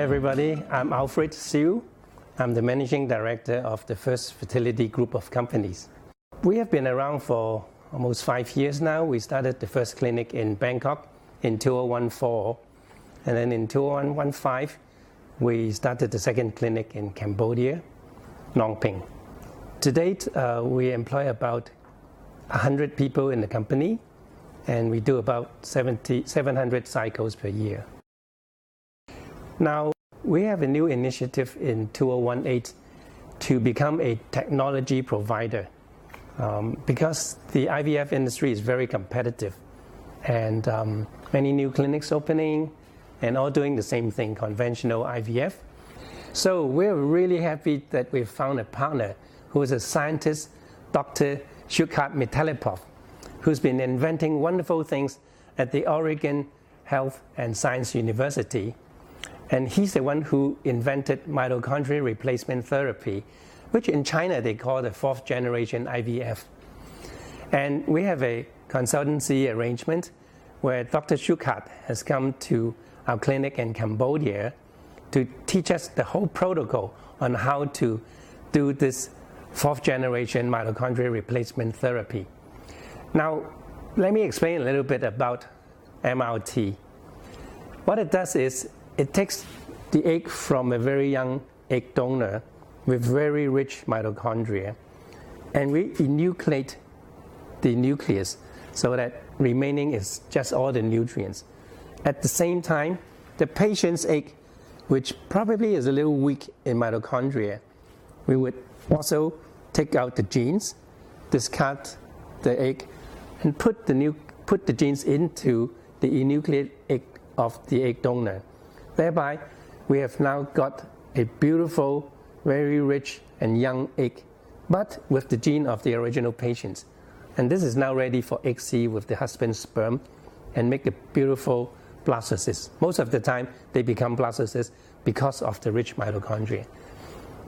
everybody. I'm Alfred Siu. I'm the Managing Director of the First Fertility Group of companies. We have been around for almost 5 years now. We started the first clinic in Bangkok in 2014, and then in 2015, we started the second clinic in Cambodia, Phnom Penh. To date, we employ about 100 people in the company, and we do about 700 cycles per year. Now, we have a new initiative in 2018 to become a technology provider because the IVF industry is very competitive and many new clinics opening and all doing the same thing, conventional IVF. So we're really happy that we've found a partner who is a scientist, Dr. Shukhat Mitalepov, who's been inventing wonderful things at the Oregon Health and Science University. And he's the one who invented mitochondrial replacement therapy, which in China they call the fourth generation IVF. And we have a consultancy arrangement where Dr. Shukhat has come to our clinic in Cambodia to teach us the whole protocol on how to do this fourth generation mitochondrial replacement therapy. Now, let me explain a little bit about MRT. What it does is it takes the egg from a very young egg donor with very rich mitochondria, and we enucleate the nucleus so that remaining is just all the nutrients. At the same time, the patient's egg, which probably is a little weak in mitochondria, we would also take out the genes, discard the egg, and put the genes into the enucleated egg of the egg donor. Thereby, we have now got a beautiful, very rich and young egg, but with the gene of the original patients. And this is now ready for egg seed with the husband's sperm and make a beautiful blastocyst. Most of the time, they become blastocysts because of the rich mitochondria.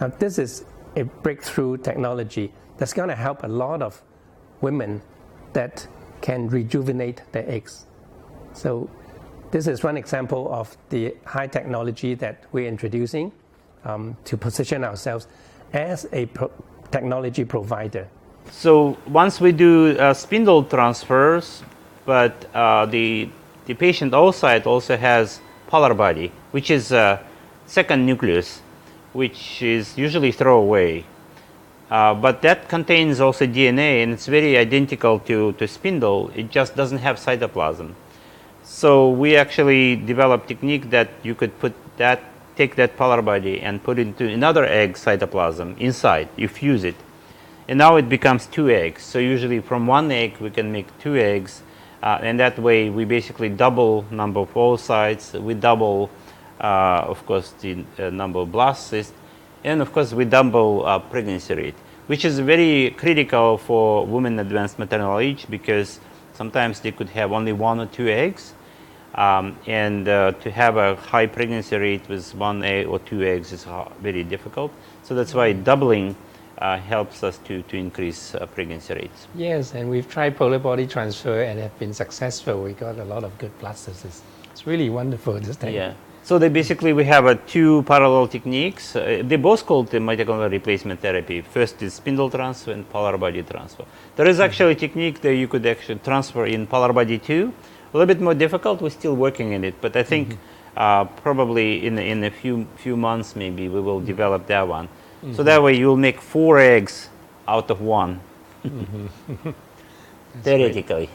Now, this is a breakthrough technology that's going to help a lot of women that can rejuvenate their eggs. So this is one example of the high technology that we're introducing to position ourselves as a technology provider. So once we do spindle transfers, but the patient oocyte also has polar body, which is a second nucleus, which is usually thrown away. But that contains also DNA, and it's very identical to spindle. It just doesn't have cytoplasm. So we actually developed a technique that you could take that polar body and put it into another egg cytoplasm inside. You fuse it, and now it becomes 2 eggs. So usually from 1 egg we can make 2 eggs, and that way we basically double number of oocytes. We double, of course, the number of blastocysts, and of course we double pregnancy rate, which is very critical for women advanced maternal age because sometimes they could have only 1 or 2 eggs. And to have a high pregnancy rate with 1 egg or 2 eggs is very difficult. So that's why doubling helps us to increase pregnancy rates. Yes, and we've tried polar body transfer and have been successful. We got a lot of good blastocysts. It's really wonderful, this thing. Yeah. So we have 2 parallel techniques. They both called the mitochondrial replacement therapy. First is spindle transfer and polar body transfer. There is actually a technique that you could actually transfer in polar body too. A little bit more difficult. We're still working in it, but I think probably in a few months maybe we will develop that one. So that way you'll make 4 eggs out of 1, theoretically. Great.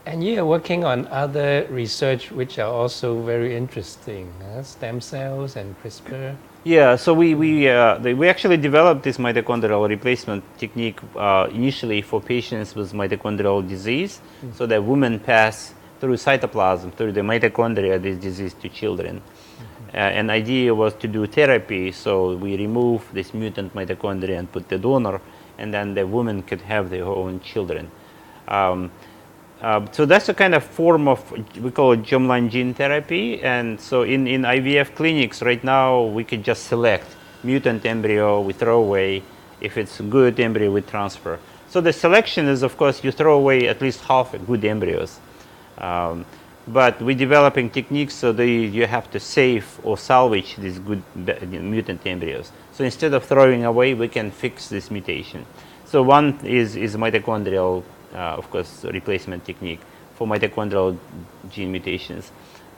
And you are working on other research which are also very interesting, stem cells and CRISPR. Yeah, so we actually developed this mitochondrial replacement technique initially for patients with mitochondrial disease, so that women pass through cytoplasm, through the mitochondria, this disease to children. And the idea was to do therapy, so we remove this mutant mitochondria and put the donor, and then the woman could have their own children. So that's a kind of form of, we call it germline gene therapy. And so in IVF clinics right now, we could just select mutant embryo, we throw away. If it's a good embryo, we transfer. So the selection is, of course, you throw away at least half good embryos. but we're developing techniques so that you have to save or salvage these good mutant embryos. So instead of throwing away, we can fix this mutation. So one is mitochondrial, of course, replacement technique for mitochondrial gene mutations.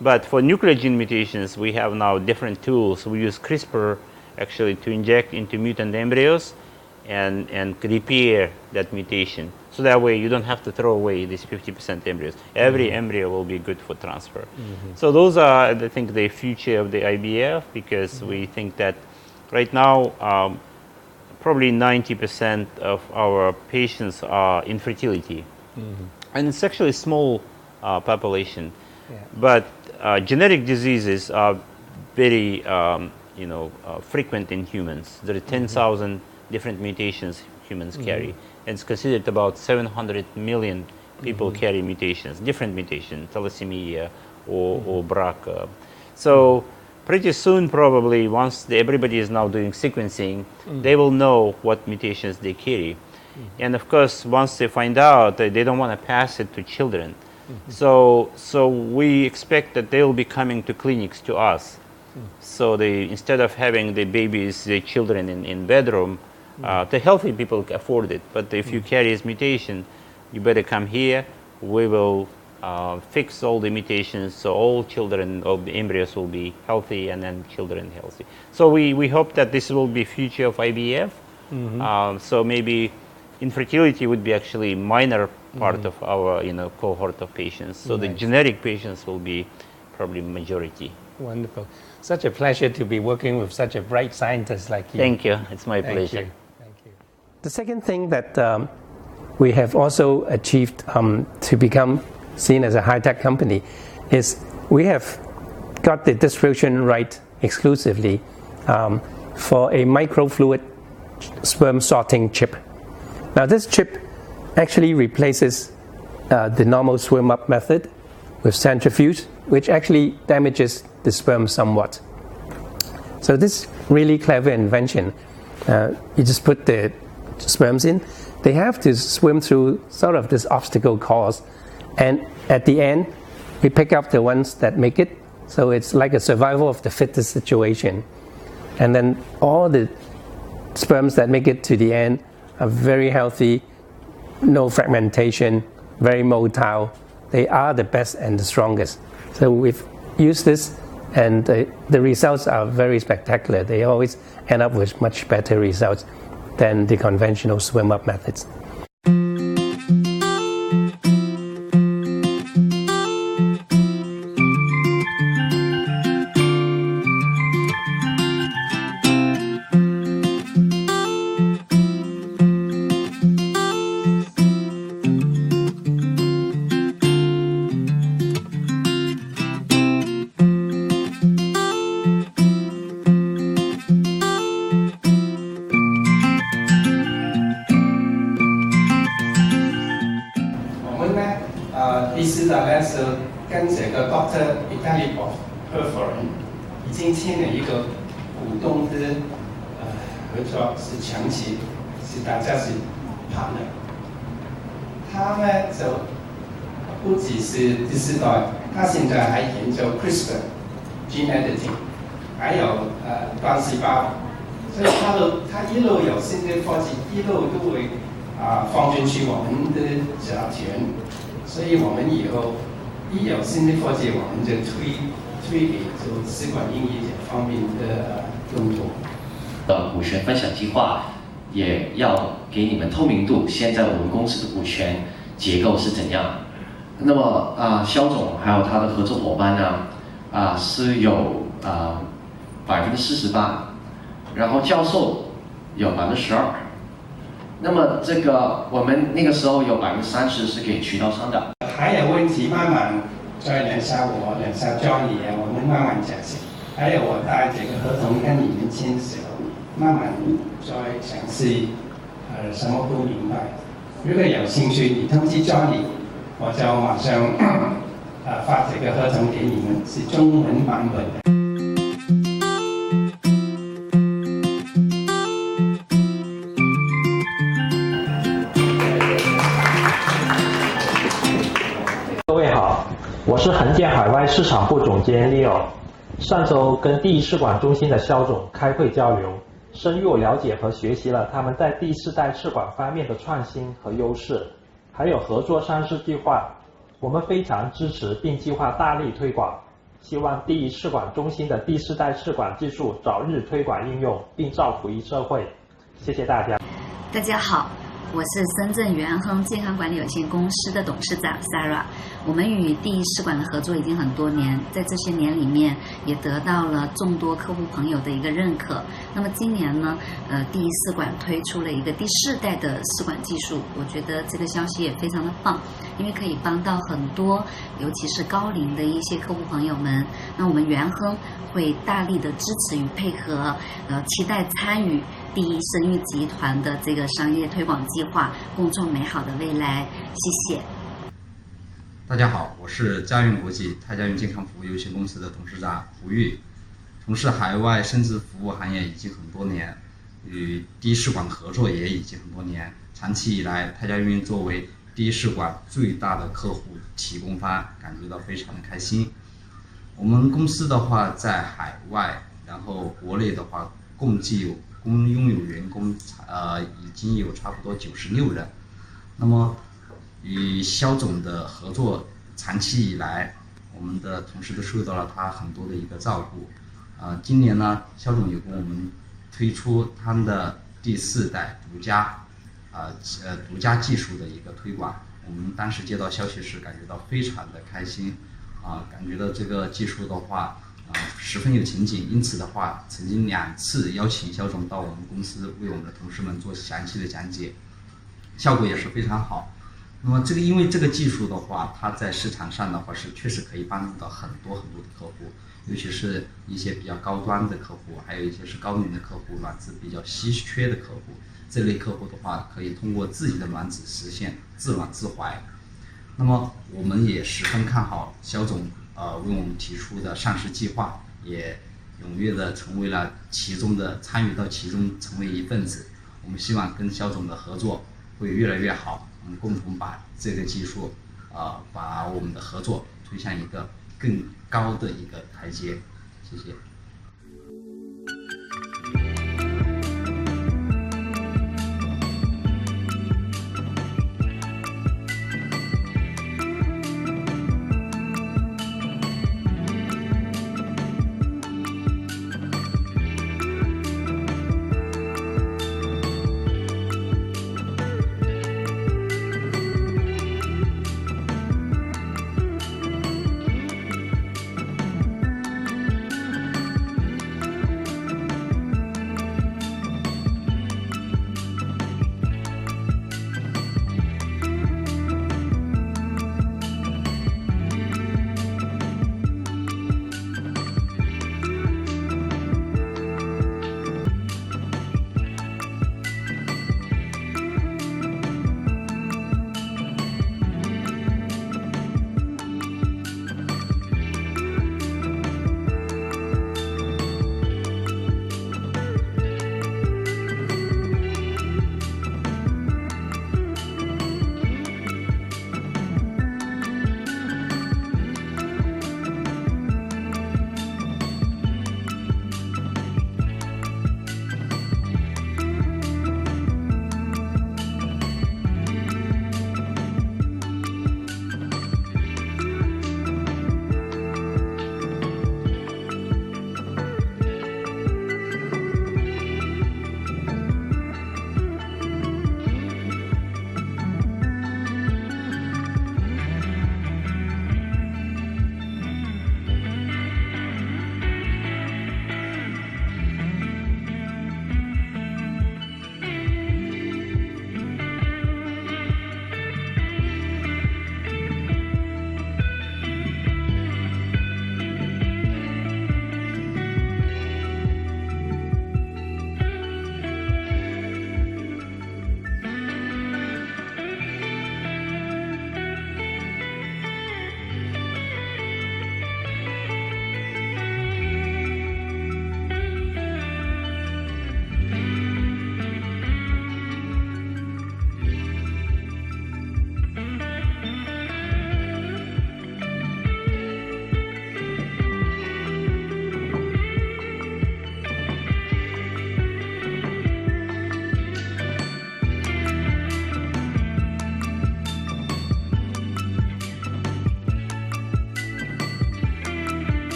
But for nuclear gene mutations, we have now different tools. We use CRISPR actually to inject into mutant embryos and repair that mutation. So that way you don't have to throw away these 50% embryos. Every embryo will be good for transfer. So those are, I think, the future of the IVF, because we think that right now, probably 90% of our patients are infertility. And it's actually a small population. But genetic diseases are very frequent in humans. There are 10,000 different mutations humans carry. And it's considered about 700 million people carry mutations, different mutations, thalassemia or BRCA. So pretty soon, probably, once everybody is now doing sequencing, they will know what mutations they carry. And of course, once they find out, they don't want to pass it to children. So we expect that they will be coming to clinics to us. So instead of having the babies, the children in bedroom, the healthy people afford it. But if you carry this mutation, you better come here. We will fix all the mutations, so all children, all the embryos will be healthy, and then children healthy. So we hope that this will be future of IVF. So maybe infertility would be actually minor part of our cohort of patients. So the genetic patients will be probably majority. Wonderful. Such a pleasure to be working with such a bright scientist like you. Thank you. It's my pleasure. Thank you. The second thing that we have also achieved to become seen as a high-tech company is we have got the distribution right exclusively for a microfluid sperm sorting chip. Now this chip actually replaces the normal swim-up method with centrifuge, which actually damages the sperm somewhat. So this really clever invention, you just put the sperms in, they have to swim through sort of this obstacle course, and at the end we pick up the ones that make it. So it's like a survival of the fittest situation, and then all the sperms that make it to the end are very healthy, no fragmentation, very motile. They are the best and the strongest. So we've used this, and the results are very spectacular. They always end up with much better results than the conventional swim-up methods.跟这个 Dr. Italy of Perforan 已经签了一个股东的合作，是长期，是大家是 partner。他呢就不只是第四代，他现在还研究 CRISPR gene editing， 还有单细胞，所以他一路有新的科技，一路都会放进去我们的集团，所以我们以后一有新的科技，我们就推给就试管婴儿这方面的用途。股权分享计划也要给你们透明度，现在我们公司的股权结构是怎样？那么肖总还有他的合作伙伴呢，是有48%，然后教授有12%。那么这个我们那个时候有30%是给渠道商的。还有问题慢慢再联系我，联系 Johnny 我们慢慢解释。还有我带这个合同跟你们签的时候，慢慢再详细什么不明白。如果有兴趣，你通知 Johnny， 我就马上发这个合同给你们，是中文版本的。我是恒健海外市场部总监 Leo。上周跟第一试管中心的肖总开会交流，深入了解和学习了他们在第四代试管方面的创新和优势，还有合作上市计划。我们非常支持并计划大力推广，希望第一试管中心的第四代试管技术早日推广应用，并造福于社会。谢谢大家。大家好，我是深圳元亨健康管理有限公司的董事长 Sarah。我们与第一试管的合作已经很多年，在这些年里面也得到了众多客户朋友的一个认可。那么今年呢，第一试管推出了一个第4代的试管技术，我觉得这个消息也非常的棒，因为可以帮到很多，尤其是高龄的一些客户朋友们。那我们元亨会大力的支持与配合，期待参与第一生育集团的这个商业推广计划，共创美好的未来。谢谢。大家好，我是佳运国际泰佳运健康服务有限公司的董事长胡玉，从事海外生殖服务行业已经很多年，与第一试管合作也已经很多年。长期以来，泰佳运作为第一试管最大的客户提供方，感觉到非常的开心。我们公司的话，在海外，然后国内的话，共拥有员工已经有差不多96人。那么与肖总的合作，长期以来，我们的同事都受到了他很多的一个照顾。今年呢，肖总有跟我们推出他们的第4代独家技术的一个推广。我们当时接到消息时，感觉到非常的开心，感觉到这个技术的话，十分有前景。因此的话，曾经2次邀请肖总到我们公司为我们的同事们做详细的讲解，效果也是非常好。那么因为这个技术的话，它在市场上的话是确实可以帮助到很多的客户，尤其是一些比较高端的客户，还有一些是高龄的客户，卵子比较稀缺的客户。这类客户的话，可以通过自己的卵子实现自卵自怀。那么我们也十分看好肖总为我们提出的上市计划，也踊跃的成为了参与到其中，成为一份子。我们希望跟肖总的合作会越来越好，我们共同把这个技术把我们的合作推向一个更高的一个台阶。谢谢。